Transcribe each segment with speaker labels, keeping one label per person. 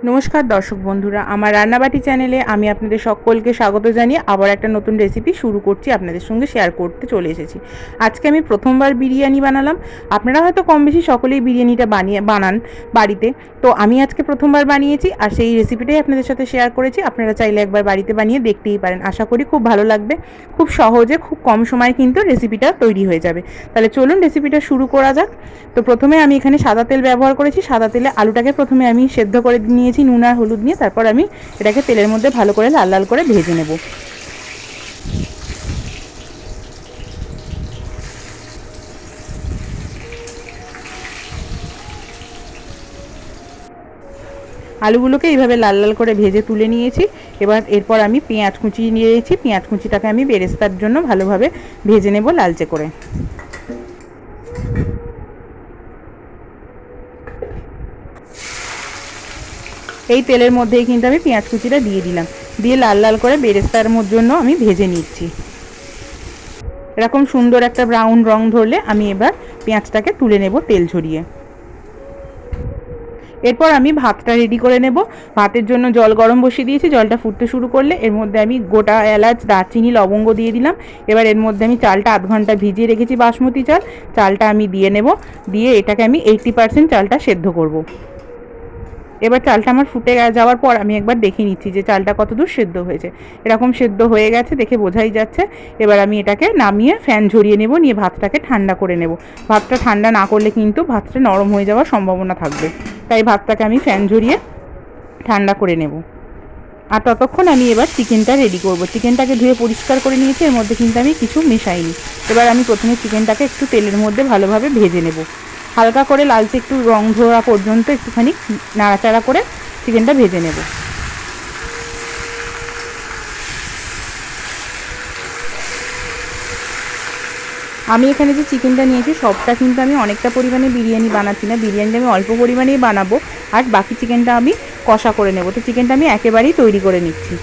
Speaker 1: নমস্কার দর্শক বন্ধুরা, আমার রান্নাবাটি চ্যানেলে আমি আপনাদের সকলকে স্বাগত জানিয়ে আবার একটা নতুন রেসিপি শুরু করছি, আপনাদের সঙ্গে শেয়ার করতে চলে এসেছি। আজকে আমি প্রথমবার বিরিয়ানি বানালাম। আপনারা হয়তো কম বেশি সকলেই বিরিয়ানিটা বানান বাড়িতে, তো আমি আজকে প্রথমবার বানিয়েছি আর সেই রেসিপিটাই আপনাদের সাথে শেয়ার করেছি। আপনারা চাইলে একবার বাড়িতে বানিয়ে দেখতেই পারেন, আশা করি খুব ভালো লাগবে। খুব সহজে খুব কম সময়ে কিন্তু রেসিপিটা তৈরি হয়ে যাবে। তাহলে চলুন রেসিপিটা শুরু করা যাক। তো প্রথমে আমি এখানে সাদা তেল ব্যবহার করেছি। সাদা তেলে আলুটাকে প্রথমে আমি সেদ্ধ করে নিয়েছি নুন আর হলুদ নিয়ে, তারপর আমি এটাকে তেলের মধ্যে ভালো করে লাল লাল করে ভেজে নেব। আলুগুলোকে এইভাবে লাল লাল করে ভেজে তুলে নিয়েছি। এরপর আমি পেঁয়াজ কুচি নিয়েছি। পেঁয়াজ কুচিটাকে আমি বেরেস্তার জন্য ভালোভাবে ভেজে নেব লালচে করে। এই তেলের মধ্যেই কিন্তু আমি পেঁয়াজ কুচিটা দিয়ে দিলাম, দিয়ে লাল লাল করে বেরেস্তার জন্য আমি ভেজে নিচ্ছি। এরকম সুন্দর একটা ব্রাউন রং ধরলে আমি এবার পেঁয়াজটাকে তুলে নেব তেল ঝরিয়ে। এরপর আমি ভাতটা রেডি করে নেব। ভাতের জন্য জল গরম বসিয়ে দিয়েছি। জলটা ফুটতে শুরু করলে এর মধ্যে আমি গোটা এলাচ, দারচিনি, লবঙ্গ দিয়ে দিলাম। এবার এর মধ্যে আমি চালটা আধ ঘন্টা ভিজিয়ে রেখেছি, বাসমতি চাল। চালটা আমি দিয়ে নেব, দিয়ে এটাকে আমি 80% চালটা সেদ্ধ করব। এবার চালটা আমার ফুটে যাওয়ার পর আমি একবার দেখে নিচ্ছি যে চালটা কতদূর সেদ্ধ হয়েছে। এরকম সেদ্ধ হয়ে গেছে, দেখে বোঝাই যাচ্ছে। এবার আমি এটাকে নামিয়ে ফ্যান ঝরিয়ে নেব, নিয়ে ভাতটাকে ঠান্ডা করে নেব। ভাতটা ঠান্ডা না করলে কিন্তু ভাতটা নরম হয়ে যাওয়ার সম্ভাবনা থাকবে, তাই ভাতটাকে আমি ফ্যান ঝরিয়ে ঠান্ডা করে নেব। আর ততক্ষণ আমি এবার চিকেনটা রেডি করব। চিকেনটাকে ধুয়ে পরিষ্কার করে নিয়েছি, এর মধ্যে কিন্তু আমি কিছু মেশাইনি। এবার আমি প্রথমে চিকেনটাকে একটু তেলের মধ্যে ভালোভাবে ভেজে নেব, হালকা করে লালচে একটু রং ধরা পর্যন্ত একটুখানি নাড়াচাড়া করে চিকেনটা ভেজে নেব। আমি এখানে যে চিকেনটা নিয়েছি সবটা কিন্তু আমি অনেকটা পরিমাণে বিরিয়ানি বানাচ্ছি না, বিরিয়ানিটা আমি অল্প পরিমাণেই বানাবো, আর বাকি চিকেনটা আমি কষা করে নেব। তো চিকেনটা আমি একেবারেই তৈরি করে নিচ্ছি।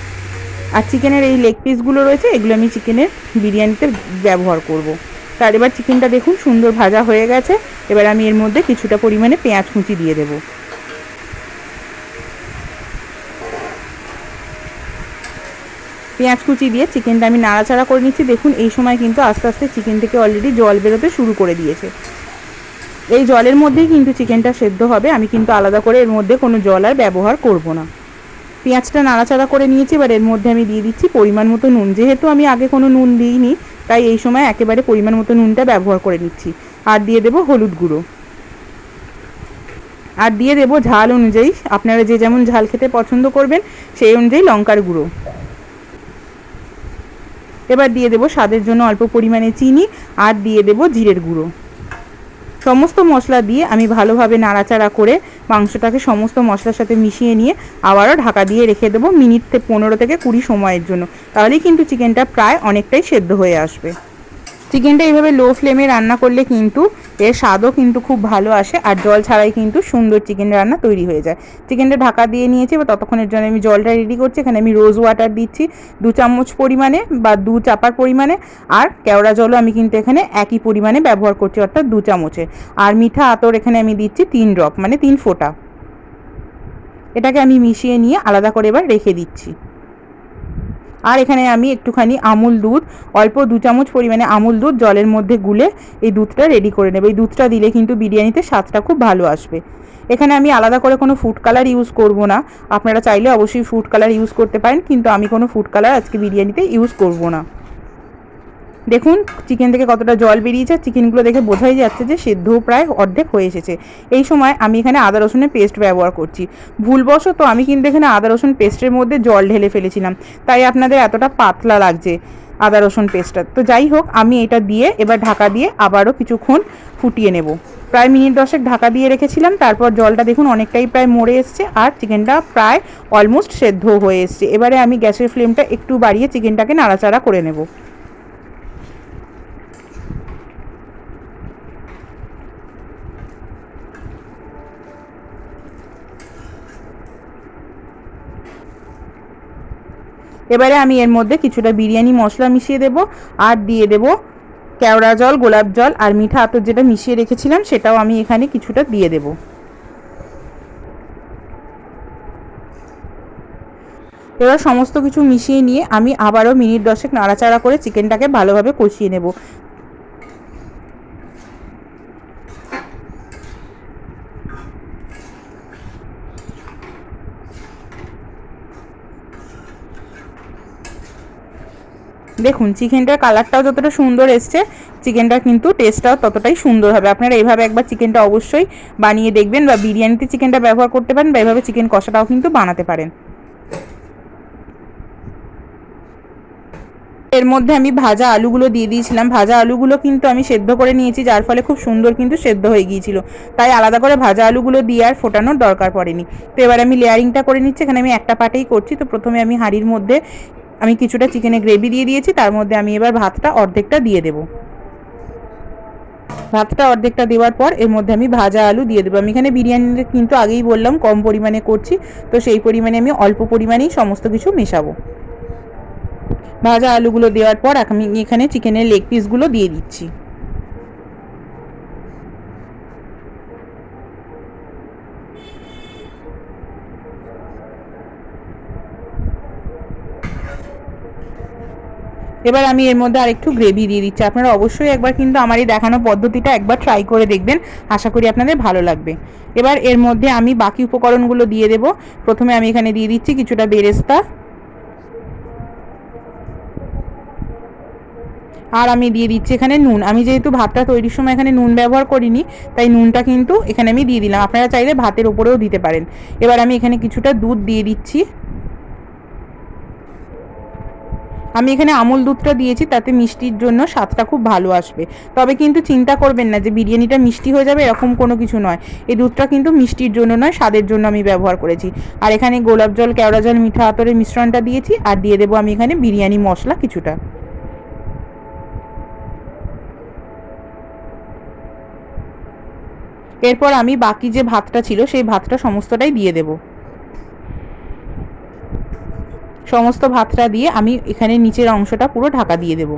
Speaker 1: আর চিকেনের এই লেগ পিসগুলো রয়েছে, এগুলো আমি চিকেনের বিরিয়ানিতে ব্যবহার করব। তার এবার চিকেনটা দেখুন সুন্দর ভাজা হয়ে গেছে। এবার আমি এর মধ্যে কিছুটা পরিমাণে পেঁয়াজ কুচি দিয়ে দেবো। পেঁয়াজ কুচি দিয়ে চিকেনটা আমি নাড়াচাড়া করে নিচ্ছি। দেখুন এই সময় কিন্তু আস্তে আস্তে চিকেন থেকে অলরেডি জল বেরোতে শুরু করে দিয়েছে। এই জলের মধ্যেই কিন্তু চিকেনটা সেদ্ধ হবে, আমি কিন্তু আলাদা করে এর মধ্যে কোনো জল আর ব্যবহার করব না। পেঁয়াজটা নাড়াচাড়া করে নিয়েছি, এবার এর মধ্যে আমি দিয়ে দিচ্ছি পরিমাণ মতো নুন। যেহেতু আমি আগে কোনো নুন দিইনি, তাই এই সময় একেবারে পরিমাণ মতো নুনটা ব্যবহার করে নিচ্ছি। আর দিয়ে দেবো হলুদ গুঁড়ো, আর দিয়ে দেবো ঝাল অনুযায়ী, আপনারা যে যেমন ঝাল খেতে পছন্দ করবেন সেই অনুযায়ী লঙ্কার গুঁড়ো। এবার দিয়ে দেবো স্বাদের জন্য অল্প পরিমাণে চিনি, আর দিয়ে দেবো জিরের গুঁড়ো। সমস্ত মশলা দিয়ে আমি ভালোভাবে নাড়াচাড়া করে মাংসটাকে সমস্ত মশলার সাথে মিশিয়ে নিয়ে আবারও ঢাকা দিয়ে রেখে দেবো 15 থেকে 20 সময়ের জন্য। তাহলেই কিন্তু চিকেনটা প্রায় অনেকটাই সেদ্ধ হয়ে আসবে। চিকেনটা এইভাবে লো ফ্লেমে রান্না করলে কিন্তু এর স্বাদও কিন্তু খুব ভালো আসে, আর জল ছাড়াই কিন্তু সুন্দর চিকেন রান্না তৈরি হয়ে যায়। চিকেনটা ঢাকা দিয়ে নিয়েছি, এবার ততক্ষণের জন্য আমি জলটা রেডি করছি। এখানে আমি রোজ ওয়াটার দিচ্ছি 2 চামচ পরিমাণে বা 2 চাপার পরিমাণে, আর কেওড়া জলও আমি কিন্তু এখানে একই পরিমাণে ব্যবহার করছি, অর্থাৎ 2 চামচে। আর মিঠা আতর এখানে আমি দিচ্ছি 3 ড্রপ, মানে 3 ফোঁটা। এটাকে আমি মিশিয়ে নিয়ে আলাদা করে এবার রেখে দিচ্ছি। আর এখানে আমি একটুখানি আমুল দুধ, অল্প 2 চামচ পরিমাণে আমুল দুধ জলের মধ্যে গুলে এই দুধটা রেডি করে নেব। এই দুধটা দিলে কিন্তু বিরিয়ানিতে স্বাদটা খুব ভালো আসবে। এখানে আমি আলাদা করে কোনো ফুড কালার ইউজ করব না। আপনারা চাইলে অবশ্যই ফুড কালার ইউজ করতে পারেন, কিন্তু আমি কোনো ফুড কালার আজকে বিরিয়ানিতে ইউজ করব না। দেখুন চিকেন থেকে কতটা জল বেরিয়েছে, চিকেনগুলো দেখে বোঝাই যাচ্ছে যে সেদ্ধও প্রায় অর্ধেক হয়ে এসেছে। এই সময় আমি এখানে আদা রসুনের পেস্ট ব্যবহার করছি। ভুলবশত আমি কিন্তু এখানে আদা রসুন পেস্টের মধ্যে জল ঢেলে ফেলেছিলাম, তাই আপনাদের এতটা পাতলা লাগছে আদা রসুন পেস্টটা। তো যাই হোক, আমি এটা দিয়ে এবার ঢাকা দিয়ে আবারও কিছুক্ষণ ফুটিয়ে নেব। প্রায় মিনিট 10 ঢাকা দিয়ে রেখেছিলাম। তারপর জলটা দেখুন অনেকটাই প্রায় মরে এসছে, আর চিকেনটা প্রায় অলমোস্ট সেদ্ধ হয়ে এসছে। এবারে আমি গ্যাসের ফ্লেমটা একটু বাড়িয়ে চিকেনটাকে নাড়াচাড়া করে নেব। এবারে আমি এর মধ্যে কিছুটা বিরিয়ানি মশলা মিশিয়ে দেব, আর দিয়ে দেব কেওড়া জল, গোলাপ জল, আর মিঠা আতর যেটা মিশিয়ে রেখেছিলাম সেটাও আমি এখানে কিছুটা দিয়ে দেব। এবার সমস্ত কিছু মিশিয়ে নিয়ে আমি আবারও মিনিট 10 নাড়াচাড়া করে চিকেনটাকে ভালোভাবে কষিয়ে নেব। দেখুন চিকেনটার কালারটাও যতটা সুন্দর এসছে, চিকেনটা কিন্তু টেস্টটাও ততটাই সুন্দর হবে। আপনারা এইভাবে একবার চিকেনটা অবশ্যই বানিয়ে দেখবেন, বা বিরিয়ানিতে চিকেনটা ব্যবহার করতে পারেন, বা এইভাবে চিকেন কষাটাও কিন্তু বানাতে পারেন। এর মধ্যে আমি ভাজা আলুগুলো দিয়ে দিয়েছিলাম। ভাজা আলুগুলো কিন্তু আমি সেদ্ধ করে নিয়েছি, যার ফলে খুব সুন্দর কিন্তু সেদ্ধ হয়ে গিয়েছিল, তাই আলাদা করে ভাজা আলুগুলো দিয়ে আর ফোটানোর দরকার পড়েনি। তো এবার আমি লেয়ারিংটা করে নিচ্ছি। এখানে আমি একটা পাটেই করছি। তো প্রথমে আমি হাঁড়ির মধ্যে আমি কিছুটা চিকেনের গ্রেভি দিয়ে দিয়েছি, তার মধ্যে আমি এবার ভাতটা অর্ধেকটা দিয়ে দেবো। ভাতটা অর্ধেকটা দেওয়ার পর এর মধ্যে আমি ভাজা আলু দিয়ে দেবো। আমি এখানে বিরিয়ানিটা কিন্তু আগেই বললাম কম পরিমাণে করছি, তো সেই পরিমাণে আমি অল্প পরিমাণেই সমস্ত কিছু মেশাবো। ভাজা আলুগুলো দেওয়ার পর আমি এখানে চিকেনের লেগ পিসগুলো দিয়ে দিচ্ছি। এবার আমি এর মধ্যে আরেকটু গ্রেভি দিয়ে দিচ্ছি। আপনারা অবশ্যই একবার কিন্তু আমার এই দেখানো পদ্ধতিটা একবার ট্রাই করে দেখবেন, আশা করি আপনাদের ভালো লাগবে। এবার এর মধ্যে আমি বাকি উপকরণগুলো দিয়ে দেব। প্রথমে আমি এখানে দিয়ে দিচ্ছি কিছুটা বেরেস্তা, আর আমি দিয়ে দিচ্ছি এখানে নুন। আমি যেহেতু ভাতটা তৈরির সময় এখানে নুন ব্যবহার করিনি, তাই নুনটা কিন্তু এখানে আমি দিয়ে দিলাম। আপনারা চাইলে ভাতের ওপরেও দিতে পারেন। এবার আমি এখানে কিছুটা দুধ দিয়ে দিচ্ছি। আমি এখানে আমুল দুধটা দিয়েছি, তাতে মিষ্টির জন্য স্বাদটা খুব ভালো আসবে। তবে কিন্তু চিন্তা করবেন না যে বিরিয়ানিটা মিষ্টি হয়ে যাবে, এরকম কোনো কিছু নয়। এই দুধটা কিন্তু মিষ্টির জন্য নয়, স্বাদের জন্য আমি ব্যবহার করেছি। আর এখানে গোলাপ জল, কেওড়া জল, মিঠা আতরের মিশ্রণটা দিয়েছি, আর দিয়ে দেবো আমি এখানে বিরিয়ানি মশলা কিছুটা। এরপর আমি বাকি যে ভাতটা ছিল সেই ভাতটা সমস্তটাই দিয়ে দেবো। সমস্ত ভাতটা দিয়ে আমি এখানে নিচের অংশটা পুরো ঢাকা দিয়ে দেবো।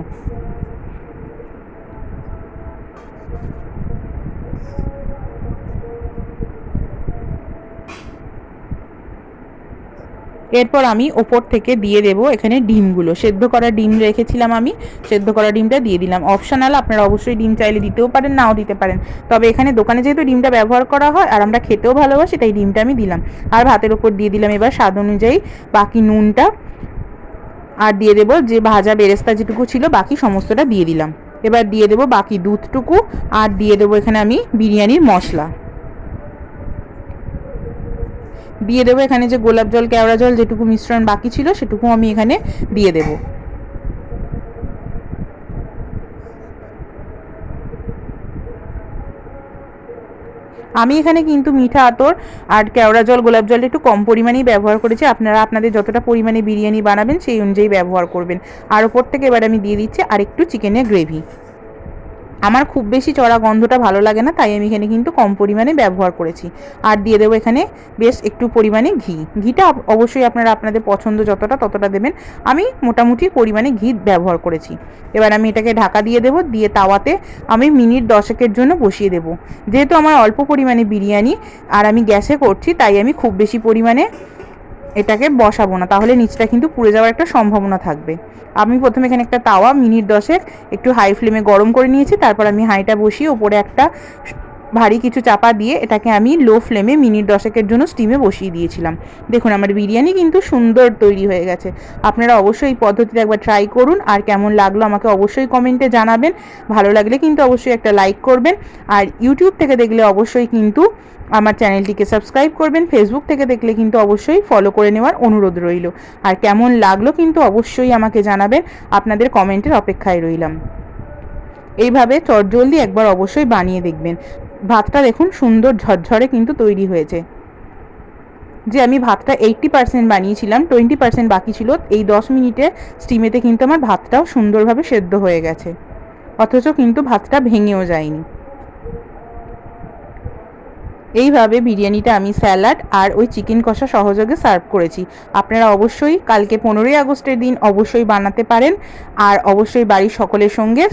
Speaker 1: এরপর আমি ওপর থেকে দিয়ে দেব এখানে ডিমগুলো। সেদ্ধ করা ডিম রেখেছিলাম আমি, সেদ্ধ করা ডিমটা দিয়ে দিলাম। অপশনাল, আপনারা অবশ্যই ডিম চাইলে দিতেও পারেন, নাও দিতে পারেন। তবে এখানে দোকানে যেহেতু ডিমটা ব্যবহার করা হয় আর আমরা খেতেও ভালোবাসি, তাই ডিমটা আমি দিলাম। আর ভাতের ওপর দিয়ে দিলাম এবার স্বাদ অনুযায়ী বাকি নুনটা, আর দিয়ে দেবো যে ভাজা বেরেস্তা যেটুকু ছিল বাকি সমস্তটা দিয়ে দিলাম। এবার দিয়ে দেবো বাকি দুধটুকু, আর দিয়ে দেবো এখানে আমি বিরিয়ানির মশলা দিয়ে দেবো। এখানে যে গোলাপ জল, কেওড়া জল যেটুকু মিশ্রণ বাকি ছিল সেটুকু আমি এখানে দিয়ে দেবো। আমি এখানে কিন্তু মিঠা আতর আর কেওড়া জল, গোলাপ জলটা একটু কম পরিমাণেই ব্যবহার করেছি। আপনারা আপনাদের যতটা পরিমাণে বিরিয়ানি বানাবেন সেই অনুযায়ী ব্যবহার করবেন। আর ওপর থেকে এবার আমি দিয়ে দিচ্ছি আরেকটু চিকেনের গ্রেভি। আমার খুব বেশি চড়া গন্ধটা ভালো লাগে না, তাই আমি এখানে কিন্তু কম পরিমাণে ব্যবহার করেছি। আর দিয়ে দেবো এখানে বেশ একটু পরিমাণে ঘি। ঘিটা অবশ্যই আপনারা আপনাদের পছন্দ যতটা ততটা দেবেন। আমি মোটামুটি পরিমাণে ঘি ব্যবহার করেছি। এবার আমি এটাকে ঢাকা দিয়ে দেবো, দিয়ে তাওয়াতে আমি মিনিট 10 জন্য বসিয়ে দেবো। যেহেতু আমার অল্প পরিমাণে বিরিয়ানি আর আমি গ্যাসে করছি, তাই আমি খুব বেশি পরিমাণে এটাকে বসাবো না, তাহলে নিচটা কিন্তু পুড়ে যাওয়ার একটা সম্ভাবনা থাকবে। আমি প্রথমে এখানে একটা তাওয়া মিনিট 10 একটু হাই ফ্লেমে গরম করে নিয়েছি। তারপর আমি হাঁড়িটা বসিয়ে ওপরে একটা ভারী কিছু চাপা দিয়ে এটাকে আমি লো ফ্লেমে মিনিট 10 জন্য স্টিমে বসিয়ে দিয়েছিলাম। দেখুন আমার বিরিয়ানি কিন্তু সুন্দর তৈরি হয়ে গেছে। আপনারা অবশ্যই এই পদ্ধতিতে একবার ট্রাই করুন, আর কেমন লাগলো আমাকে অবশ্যই কমেন্টে জানাবেন। ভালো লাগলে কিন্তু অবশ্যই একটা লাইক করবেন, আর ইউটিউব থেকে দেখলে অবশ্যই কিন্তু আমার চ্যানেলটিকে সাবস্ক্রাইব করবেন। ফেসবুক থেকে দেখলে কিন্তু অবশ্যই ফলো করে নেওয়ার অনুরোধ রইল। আর কেমন লাগলো কিন্তু অবশ্যই আমাকে জানাবেন, আপনাদের কমেন্টের অপেক্ষায় রইলাম। এইভাবে চটজলদি একবার অবশ্যই বানিয়ে দেখবেন। ভাতটা দেখুন সুন্দর ঝরঝরে কিন্তু তৈরি হয়েছে। যে আমি ভাতটা 80% বানিয়েছিলাম, 20% বাকি ছিল। এই 10 মিনিটে স্টিমেতে কিন্তু আমার ভাতটাও সুন্দরভাবে সেদ্ধ হয়ে গেছে, অথচ কিন্তু ভাতটা ভেঙেও যায়নি। এইভাবে বিরিয়ানিটা আমি স্যালাড আর ওই চিকেন কষা সহযোগে সার্ভ করেছি। আপনারা অবশ্যই কালকে 15ই আগস্টের দিন অবশ্যই বানাতে পারেন, আর অবশ্যই বাড়ির সকলের সঙ্গে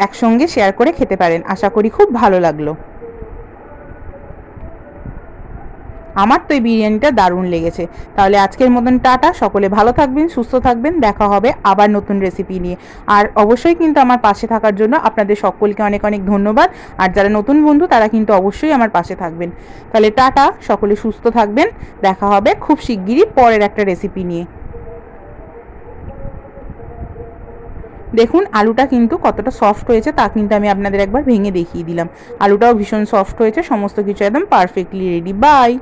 Speaker 1: একসঙ্গে শেয়ার করে খেতে পারেন। আশা করি খুব ভালো লাগলো। আমার তো এই বিরিয়ানিটা দারুণ লেগেছে। তাহলে আজকের মতন টাটা, সকলে ভালো থাকবেন, সুস্থ থাকবেন, দেখা হবে আবার নতুন রেসিপি নিয়ে। আর অবশ্যই কিন্তু আমার পাশে থাকার জন্য আপনাদের সকলকে অনেক অনেক ধন্যবাদ। আর যারা নতুন বন্ধু তারা কিন্তু অবশ্যই আমার পাশে থাকবেন। তাহলে টাটা, সকলে সুস্থ থাকবেন, দেখা হবে খুব শিগগিরই পরের একটা রেসিপি নিয়ে। দেখুন আলুটা কিন্তু কতটা সফট হয়েছে তা কিন্তু আমি আপনাদের একবার ভেঙে দেখিয়ে দিলাম। আলুটাও ভীষণ সফট হয়েছে, সমস্ত কিছু একদম পারফেক্টলি রেডি। বাই।